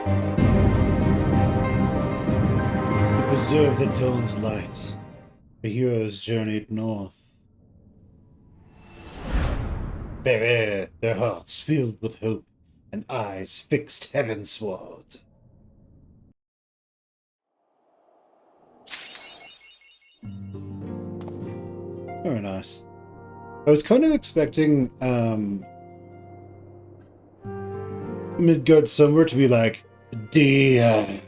To preserve the dawn's light, the heroes journeyed north. Their hearts filled with hope and eyes fixed heavensward. Very nice. I was kind of expecting Midgard Summer to be like despair.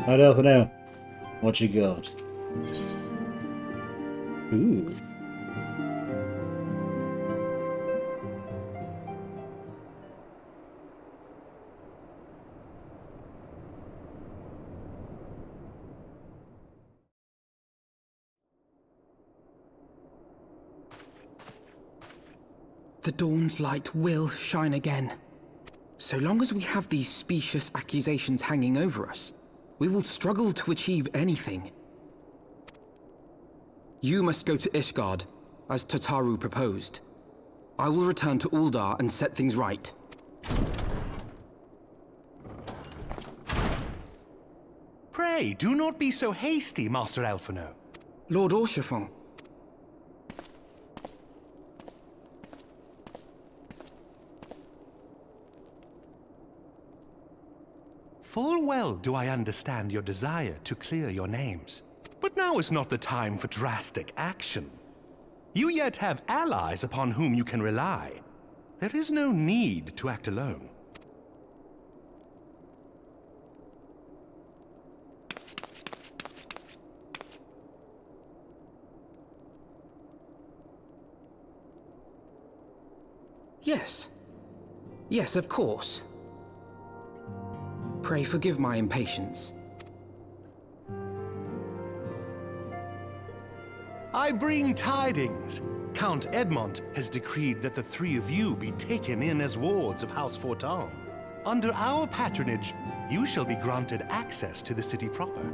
Alright, Alpha now. What you got? Ooh. The dawn's light will shine again. So long as we have these specious accusations hanging over us, we will struggle to achieve anything. You must go to Ishgard, as Tataru proposed. I will return to Uldar and set things right. Pray, do not be so hasty, Master Alphino. Lord Orchefon. Full well do I understand your desire to clear your names. But now is not the time for drastic action. You yet have allies upon whom you can rely. There is no need to act alone. Yes. Yes, of course. Pray forgive my impatience. I bring tidings. Count Edmont has decreed that the three of you be taken in as wards of House Fortin. Under our patronage, you shall be granted access to the city proper.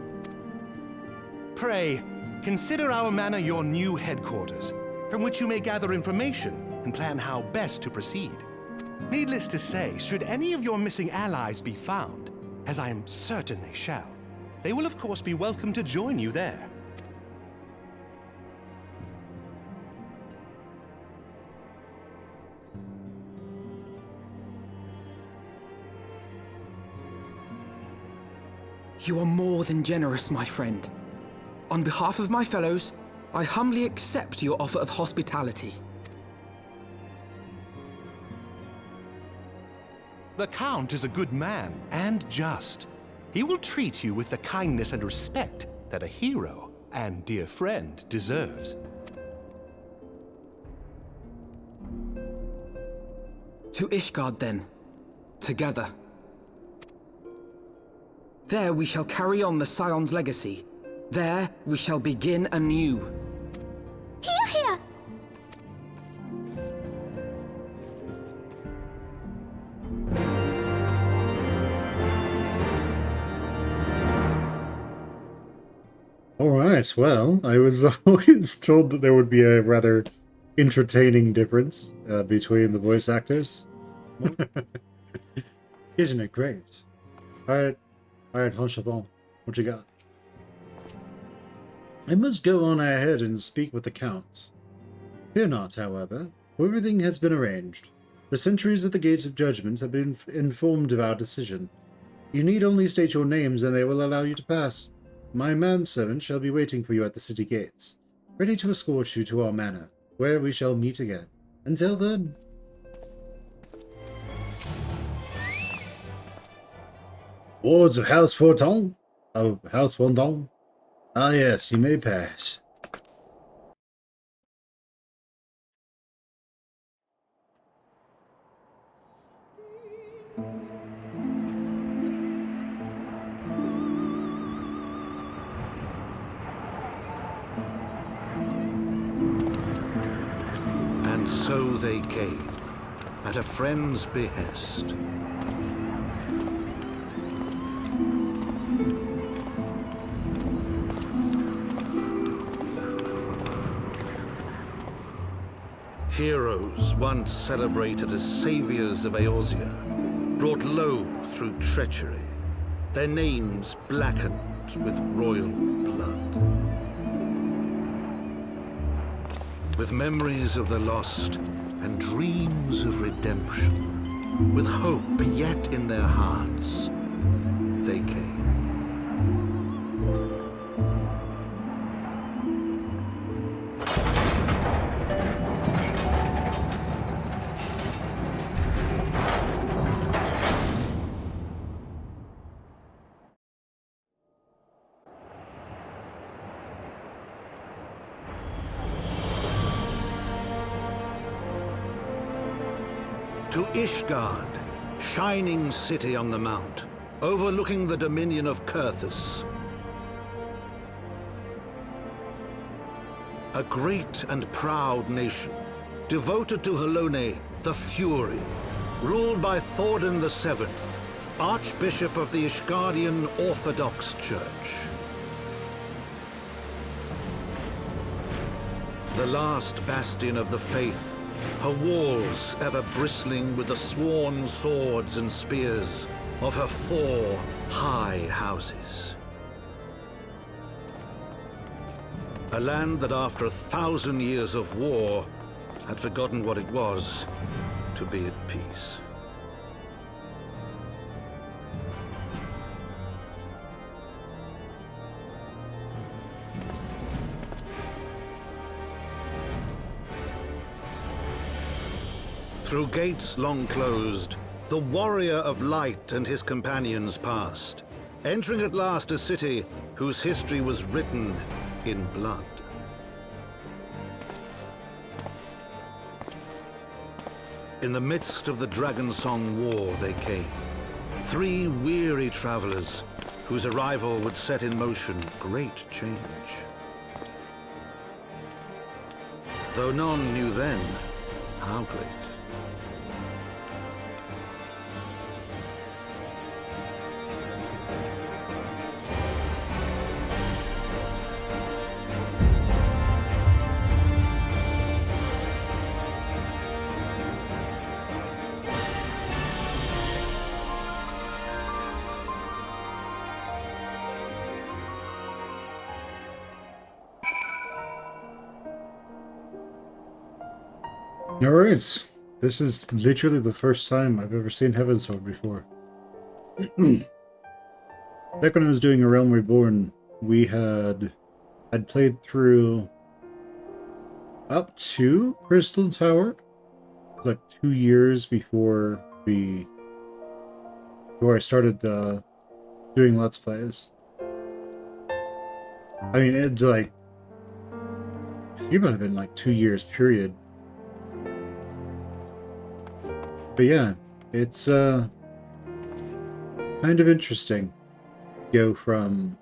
Pray, consider our manor your new headquarters, from which you may gather information and plan how best to proceed. Needless to say, should any of your missing allies be found, as I am certain they shall, they will of course be welcome to join you there. You are more than generous, my friend. On behalf of my fellows, I humbly accept your offer of hospitality. The Count is a good man and just. He will treat you with the kindness and respect that a hero and dear friend deserves. To Ishgard, then. Together. There we shall carry on the Scion's legacy. There we shall begin anew. Hear, hear! Alright, well, I was always told that there would be a rather entertaining difference between the voice actors. Isn't it great? Alright, Honchevon, what you got? I must go on ahead and speak with the Count. Fear not, however, for everything has been arranged. The sentries at the gates of judgment have been informed of our decision. You need only state your names and they will allow you to pass. My manservant shall be waiting for you at the city gates, ready to escort you to our manor, where we shall meet again. Until then... Wards of House Fortin? Of House Fondon? Ah yes, you may pass. And so they came, at a friend's behest. Heroes once celebrated as saviors of Eorzea, brought low through treachery, their names blackened with royal blood. With memories of the lost and dreams of redemption, with hope yet in their hearts, they came. To Ishgard, shining city on the mount, overlooking the dominion of Kurthus. A great and proud nation, devoted to Halone, the Fury, ruled by Thordan VII, Archbishop of the Ishgardian Orthodox Church. The last bastion of the faith, her walls ever bristling with the sworn swords and spears of her 4 high houses. A land that after 1,000 years of war had forgotten what it was to be at peace. Through gates long closed, the warrior of light and his companions passed, entering at last a city whose history was written in blood. In the midst of the Dragonsong War they came, 3 weary travelers whose arrival would set in motion great change. Though none knew then how great. Alright, this is literally the first time I've ever seen Heavensward before. Back when I was doing A Realm Reborn, I'd played through up to Crystal Tower, like 2 years before I started doing Let's Plays. I mean, it might have been like 2 years period. But yeah, it's kind of interesting. Go from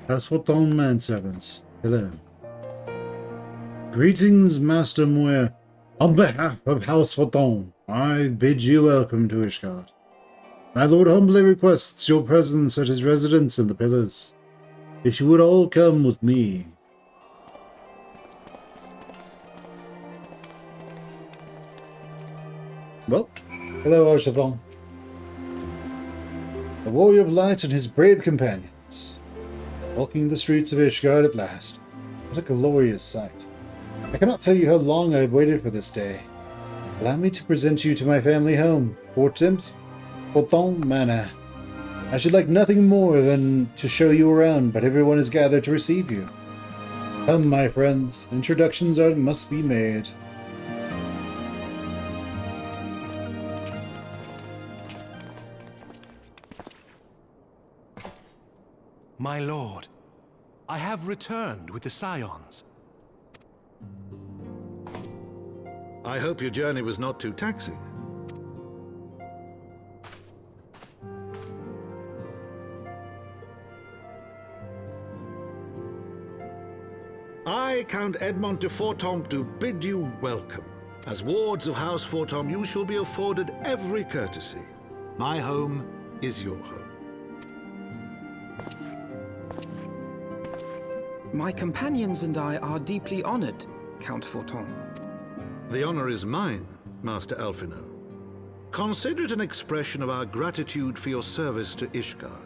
House Wotan Manservant. Hello. Greetings, Master Muir. On behalf of House Wotan, I bid you welcome to Ishgard. My lord humbly requests your presence at his residence in the Pillars. If you would all come with me. Well, hello, Archibald. A warrior of light and his brave companions, walking the streets of Ishgard at last. What a glorious sight. I cannot tell you how long I have waited for this day. Allow me to present you to my family home, Fort Wotan Manor. I should like nothing more than to show you around, but everyone is gathered to receive you. Come, my friends, introductions must be made. My lord, I have returned with the Scions. I hope your journey was not too taxing. I, Count Edmond de Fortomp, do bid you welcome. As wards of House Fortomp, you shall be afforded every courtesy. My home is your home. My companions and I are deeply honored, Count Fortin. The honor is mine, Master Alphino. Consider it an expression of our gratitude for your service to Ishgard.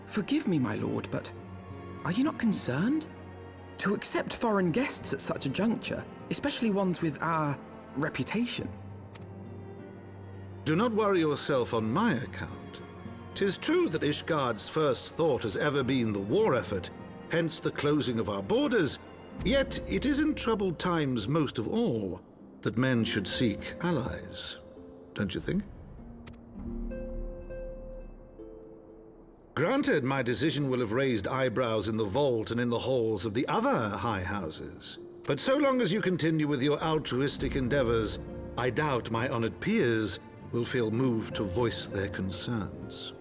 Forgive me, my lord, but are you not concerned? To accept foreign guests at such a juncture, especially ones with our reputation. Do not worry yourself on my account. 'Tis true that Ishgard's first thought has ever been the war effort, hence the closing of our borders, yet it is in troubled times most of all that men should seek allies. Don't you think? Granted, my decision will have raised eyebrows in the vault and in the halls of the other high houses. But so long as you continue with your altruistic endeavors, I doubt my honored peers will feel moved to voice their concerns.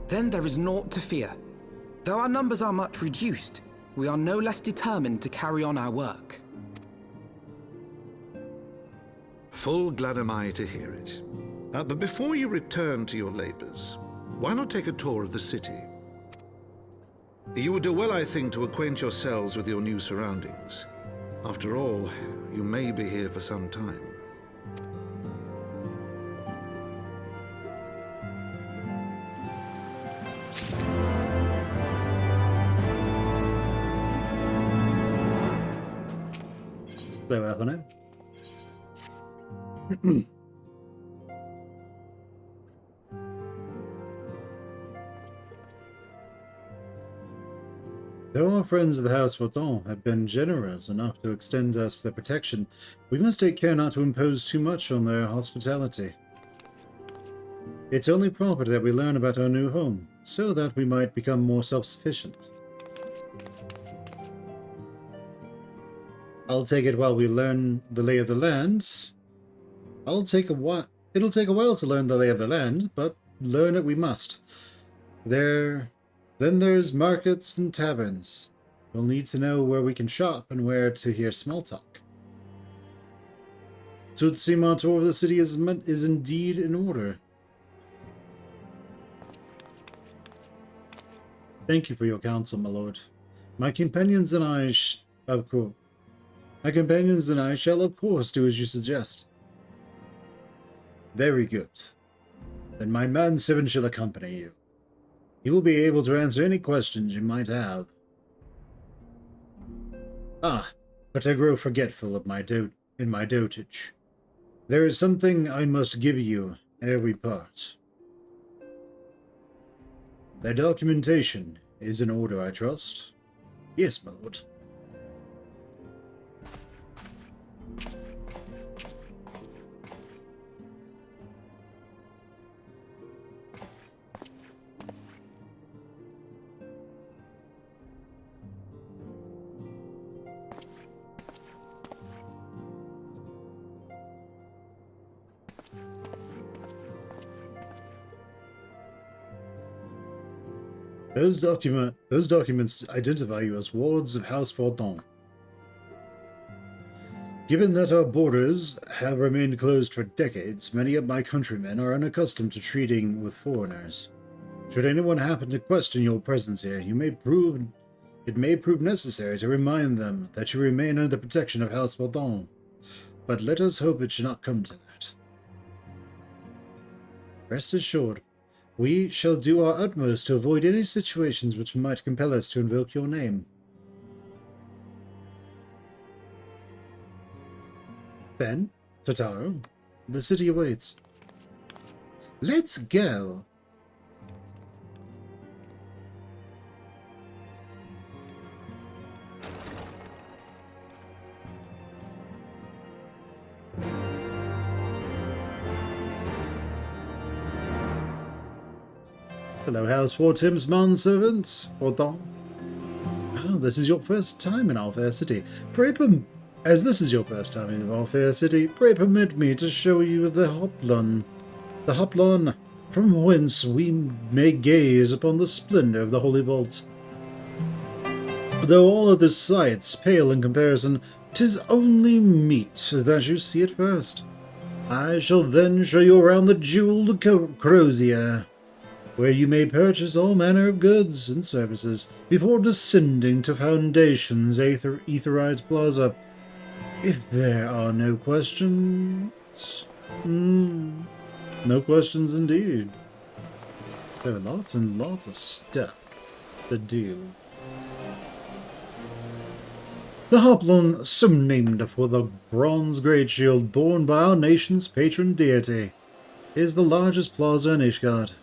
Then there is naught to fear. Though our numbers are much reduced, we are no less determined to carry on our work. Full glad am I to hear it. But before you return to your labors, why not take a tour of the city? You would do well, I think, to acquaint yourselves with your new surroundings. After all, you may be here for some time. There we have it. Though our friends of the House Fortin have been generous enough to extend us their protection, we must take care not to impose too much on their hospitality. It's only proper that we learn about our new home, so that we might become more self-sufficient. I'll take it while we learn the lay of the land. It'll take a while to learn the lay of the land, but learn it we must. Then there's markets and taverns. We'll need to know where we can shop and where to hear small talk. So it seems our tour of the city is indeed in order. Thank you for your counsel, my lord. My companions and I shall, of course, do as you suggest. Very good. Then my manservant shall accompany you. He will be able to answer any questions you might have. Ah, but I grow forgetful of my dotage. There is something I must give you in every part. Their documentation is in order, I trust? Yes, my lord. Those documents identify you as wards of House Fortin. Given that our borders have remained closed for decades, many of my countrymen are unaccustomed to treating with foreigners. Should anyone happen to question your presence here, it may prove necessary to remind them that you remain under the protection of House Fortin. But let us hope it should not come to that. Rest assured, we shall do our utmost to avoid any situations which might compel us to invoke your name. Then, Totaro, the city awaits. Let's go! Hello, House Fortin's manservant, Fortin. Oh, this is your first time in our fair city. As this is your first time in our fair city, pray permit me to show you the hoplon, from whence we may gaze upon the splendor of the Holy Vault. Though all other sights pale in comparison, 'tis only meet that you see it first. I shall then show you around the jeweled Crozier, where you may purchase all manner of goods and services before descending to Foundation's Aetherite Plaza. If there are no questions... no questions indeed. There are lots and lots of stuff to do. The Hoplon, so named for the bronze great shield borne by our nation's patron deity, is the largest plaza in Ishgard.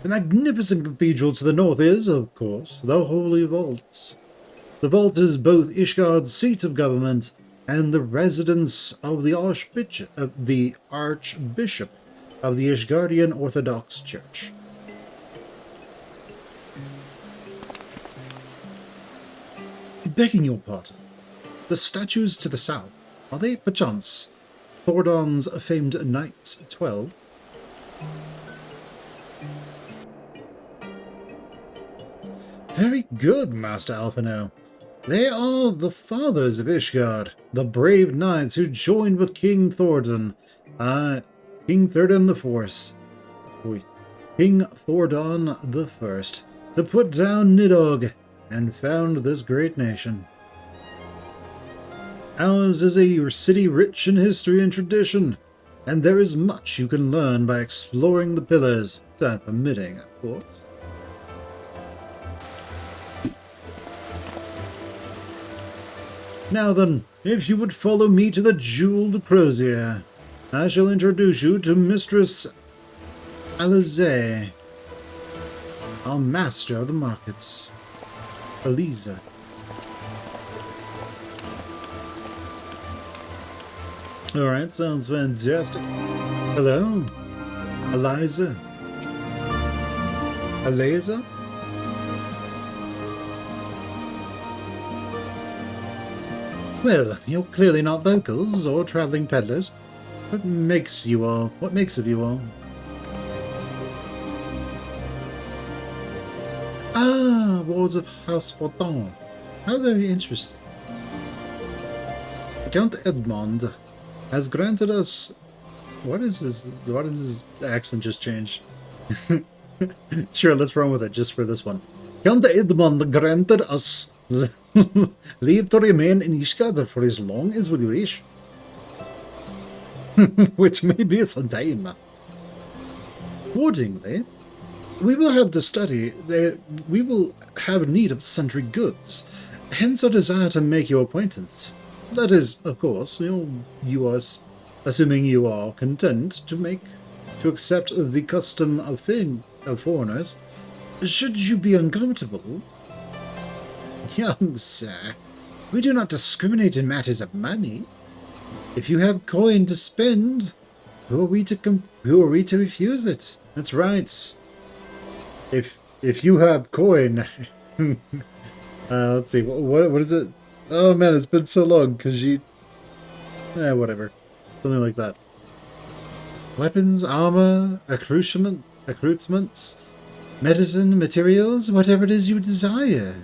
The magnificent cathedral to the north is, of course, the Holy Vault. The vault is both Ishgard's seat of government and the residence of the Archbishop of the Ishgardian Orthodox Church. Begging your pardon, the statues to the south, are they perchance Thordon's famed Knights 12? Very good, Master Alphino. They are the fathers of Ishgard, the brave knights who joined with King Thordon, King Thordon the First, to put down Nidhogg and found this great nation. Ours is a city rich in history and tradition, and there is much you can learn by exploring the pillars, time permitting, of course. Now then, if you would follow me to the jeweled Crozier, I shall introduce you to Mistress Alize, our master of the markets. Eliza. Alright, sounds fantastic. Hello? Eliza? Eliza? Well, you're clearly not locals or traveling peddlers. What makes of you all? Ah, wards of House Fordon. How very interesting. Count Edmond has granted us... What is his accent just changed? Sure, let's run with it just for this one. Count Edmond granted us leave to remain in Ishgard for as long as we wish. Which may be some time. Accordingly, we will have to study, we will have need of sundry goods, hence our desire to make your acquaintance. That is, of course, you are, assuming you are content to accept the custom of foreigners. Should you be uncomfortable, young sir, we do not discriminate in matters of money. If you have coin to spend, who are we to refuse it? That's right. If you have coin, let's see, what is it? Oh man, it's been so long because whatever, something like that. Weapons, armor, accoutrements, medicine, materials, whatever it is you desire.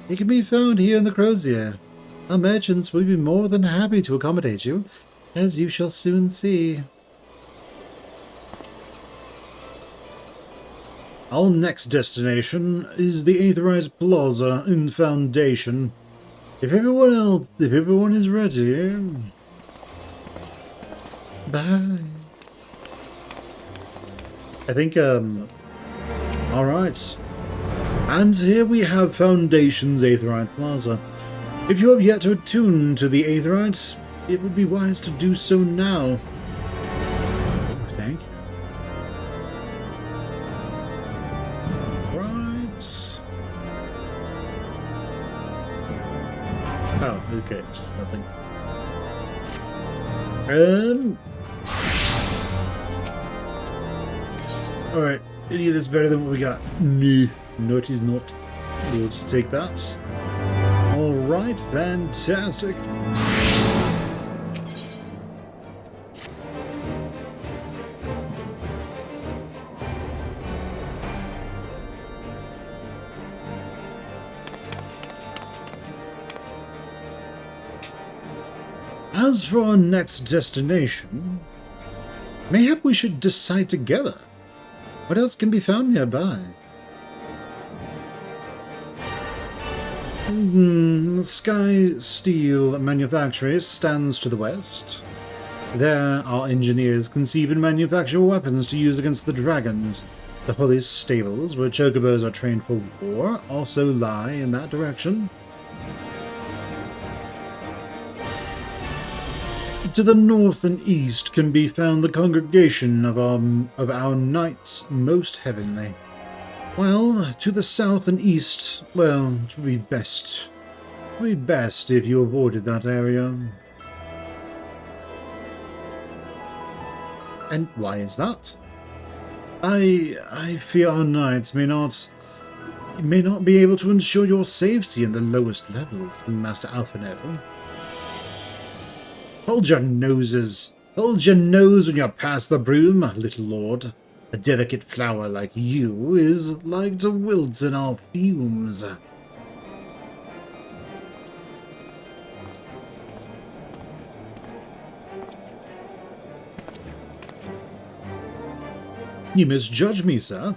It can be found here in the Crozier. Our merchants will be more than happy to accommodate you, as you shall soon see. Our next destination is the Aetherite Plaza in Foundation. If everyone is ready... Bye. I think, alright. And here we have Foundation's Aetherite Plaza. If you have yet to attune to the Aetherite, it would be wise to do so now. Thank you. Right. Oh, okay, it's just nothing. Alright, any of this better than what we got? No, no it is not. We'll just take that. Alright, fantastic. As for our next destination, mayhap we should decide together. What else can be found nearby? Sky Steel Manufactories stands to the west. There, our engineers conceive and manufacture weapons to use against the dragons. The holy stables, where chocobos are trained for war, also lie in that direction. To the north and east can be found the congregation of our knights most heavenly. Well, to the south and east, well, it would be best if you avoided that area. And why is that? I fear our knights may not be able to ensure your safety in the lowest levels, Master Alphino. Hold your nose when you pass the broom, little lord. A delicate flower like you is like to wilt in our fumes. You misjudge me, sir,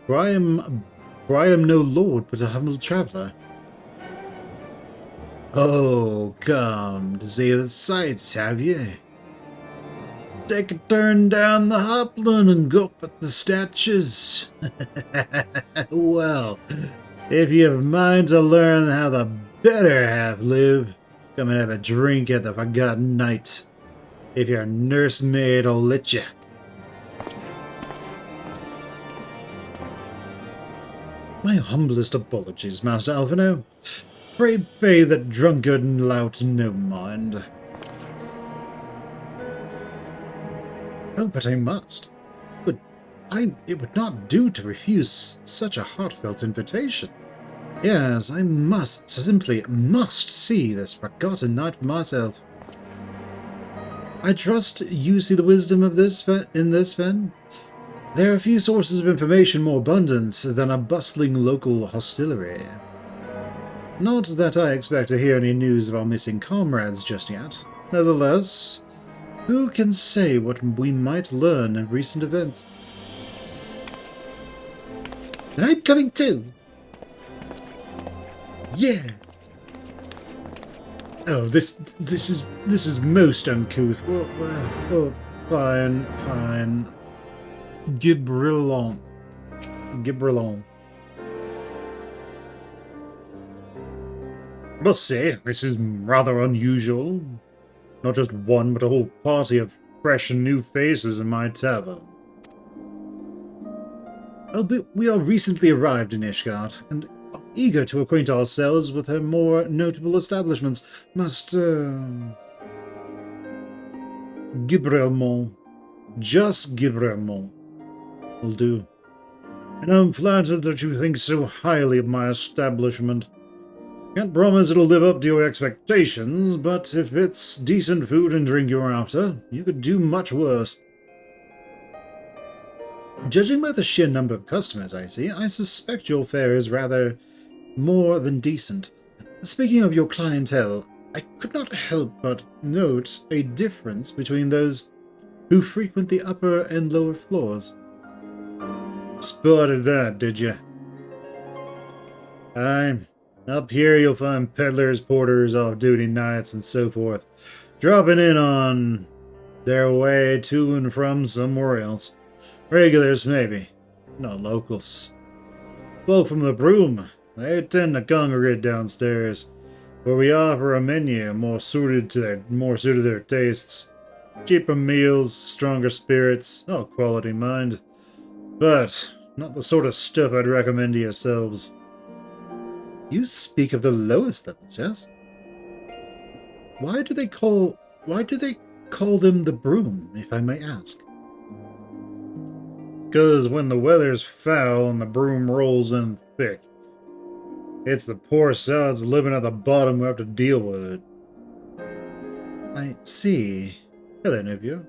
for I am no lord but a humble traveller. Oh, come to see the sights, have you? Take a turn down the Hopland and go up at the statues. Well, if you have a mind to learn how the better half live, come and have a drink at the Forgotten Knight. If your nursemaid'll let you. My humblest apologies, Master Alphino. Pray pay that drunkard and lout no mind. Oh, but I must. It would not do to refuse such a heartfelt invitation. Yes, I simply must see this Forgotten Knight for myself. I trust you see the wisdom of this in this, Fen? There are few sources of information more abundant than a bustling local hostelry. Not that I expect to hear any news of our missing comrades just yet. Nevertheless, who can say what we might learn of recent events? And I'm coming too! Yeah! Oh, this is most uncouth. Oh, fine. Gibrilon. Must say, this is rather unusual. Not just one, but a whole party of fresh and new faces in my tavern. Oh, but we are recently arrived in Ishgard, and are eager to acquaint ourselves with her more notable establishments. Master Gibrelmont. Just Gibrelmont will do. And I'm flattered that you think so highly of my establishment. Can't promise it'll live up to your expectations, but if it's decent food and drink you're after, you could do much worse. Judging by the sheer number of customers I see, I suspect your fare is rather more than decent. Speaking of your clientele, I could not help but note a difference between those who frequent the upper and lower floors. Spotted that, did you? Aye. Up here you'll find peddlers, porters, off-duty knights, and so forth, dropping in on their way to and from somewhere else. Regulars, maybe. Not locals. Folk from the Broom, they tend to congregate downstairs, where we offer a menu more suited to their tastes. Cheaper meals, stronger spirits, all quality, mind. But not the sort of stuff I'd recommend to yourselves. You speak of the lowest levels, yes? Why do they call them the Broom, if I may ask? 'Cause when the weather's foul and the broom rolls in thick, it's the poor sods living at the bottom who have to deal with it. I see. Hello, nephew.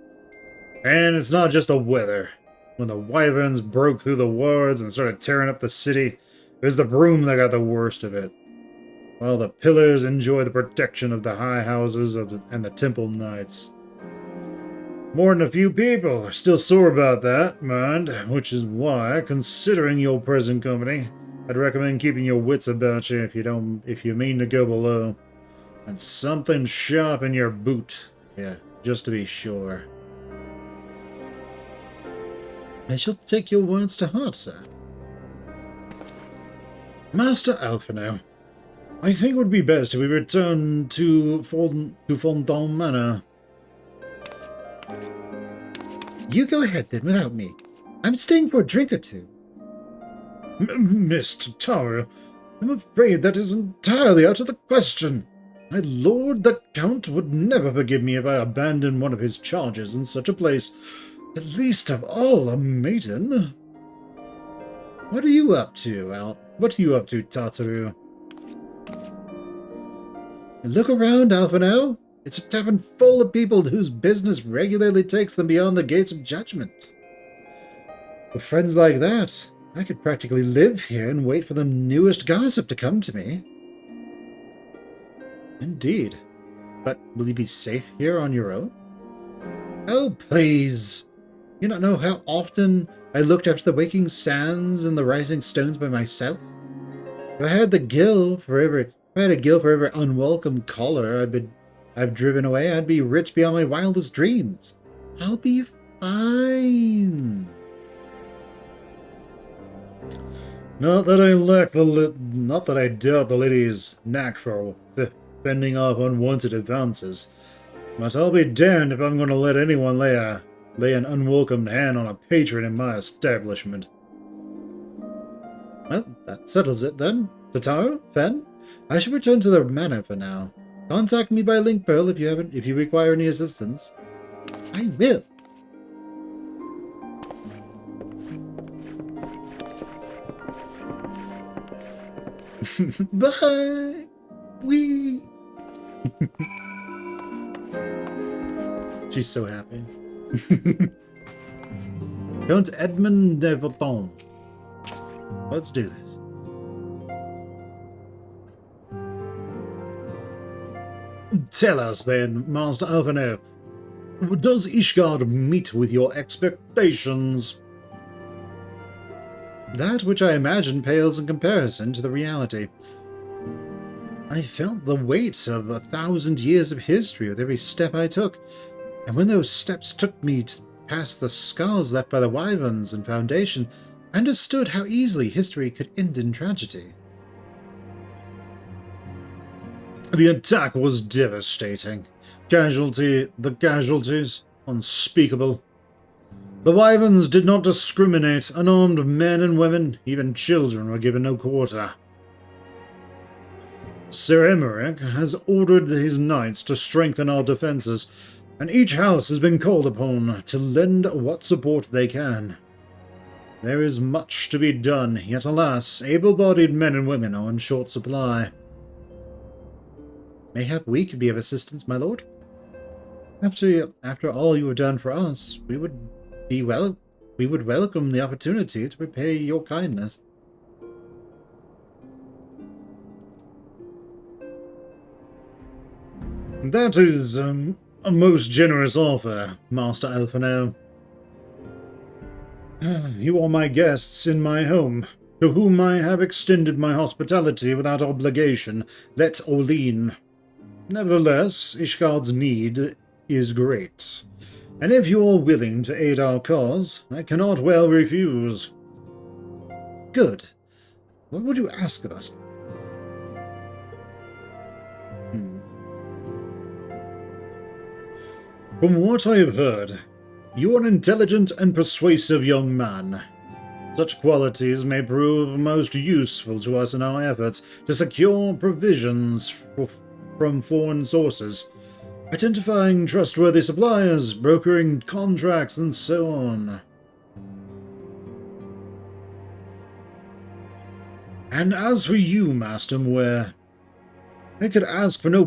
And it's not just the weather. When the wyverns broke through the wards and started tearing up the city, it was the Broom that got the worst of it. while the pillars enjoy the protection of the high houses and the temple knights. More than a few people are still sore about that, mind, which is why, considering your present company, I'd recommend keeping your wits about you if you mean to go below. And something sharp in your boot, yeah, just to be sure. I shall take your words to heart, sir. Master Alphino, I think it would be best if we return to Fondant Manor. You go ahead then, without me. I'm staying for a drink or two. Mr. Taro, I'm afraid that is entirely out of the question. My lord the Count would never forgive me if I abandoned one of his charges in such a place. At least of all, a maiden. What are you up to, What are you up to, Tataru? Look around, Alphino. It's a tavern full of people whose business regularly takes them beyond the gates of judgment. With friends like that, I could practically live here and wait for the newest gossip to come to me. Indeed. But will you be safe here on your own? Oh, please. You don't know how often I looked after the waking sands and the rising stones by myself? If I had a gill for every unwelcome caller I've driven away, I'd be rich beyond my wildest dreams. I'll be fine. Not that I doubt the lady's knack for fending off unwanted advances, but I'll be damned if I'm going to let anyone lay an unwelcome hand on a patron in my establishment. Well, that settles it then. Tataru, Fen, I should return to the manor for now. Contact me by link pearl if you require any assistance. I will. Bye. Wee. She's so happy. Count Edmond de Vauton. Let's do this. Tell us then, Master Alphino, does Ishgard meet with your expectations? That which I imagine pales in comparison to the reality. I felt the weight of 1,000 years of history with every step I took, and when those steps took me past the scars left by the wyverns and Foundation, I understood how easily history could end in tragedy. The attack was devastating. The casualties, unspeakable. The wyverns did not discriminate. Unarmed men and women, even children, were given no quarter. Sir Emmerich has ordered his knights to strengthen our defences, and each house has been called upon to lend what support they can. There is much to be done, yet alas, able-bodied men and women are in short supply. Mayhap we could be of assistance, my lord? After all you have done for us, we would welcome the opportunity to repay your kindness. That is a most generous offer, Master Alphino. You are my guests in my home, to whom I have extended my hospitality without obligation, let or lien. Nevertheless, Ishgard's need is great, and if you are willing to aid our cause, I cannot well refuse. Good. What would you ask of us? From what I have heard, you are an intelligent and persuasive young man. Such qualities may prove most useful to us in our efforts to secure provisions from foreign sources, identifying trustworthy suppliers, brokering contracts, and so on. And as for you, Master Muir, I could ask for no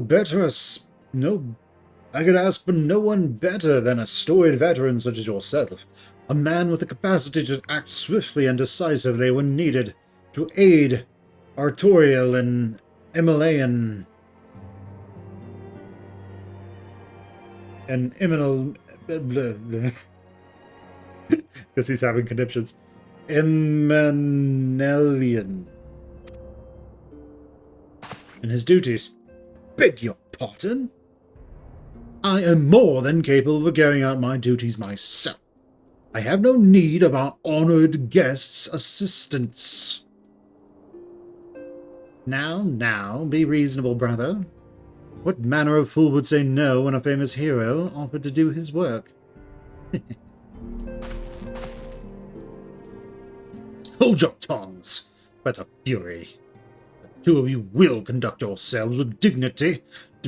one better than a storied veteran such as yourself, a man with the capacity to act swiftly and decisively when needed, to aid Artorial in Himalayan and Iminal because he's having conniptions. Emanelian and his duties. Beg your pardon? I am more than capable of carrying out my duties myself. I have no need of our honored guest's assistance. Now, be reasonable, brother. What manner of fool would say no when a famous hero offered to do his work? Hold your tongues, better fury. The two of you will conduct yourselves with dignity,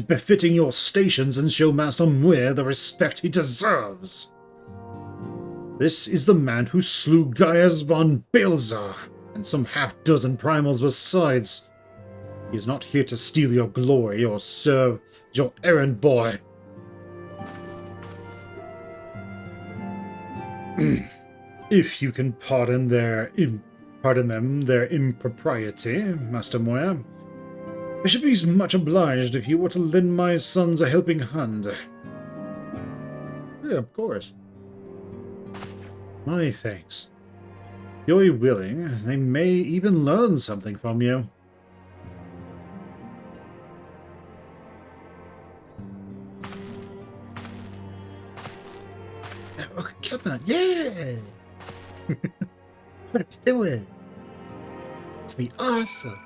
befitting your stations, and show Master Muir the respect he deserves. This is the man who slew Gaius von Balzar and some half-dozen primals besides. He is not here to steal your glory or serve as your errand boy. If you can pardon them their impropriety, Master Moya, I should be much obliged if you were to lend my sons a helping hand. Yeah, of course. My thanks. If you're willing, they may even learn something from you. Oh, come on, yeah! Let's do it! Let's be awesome!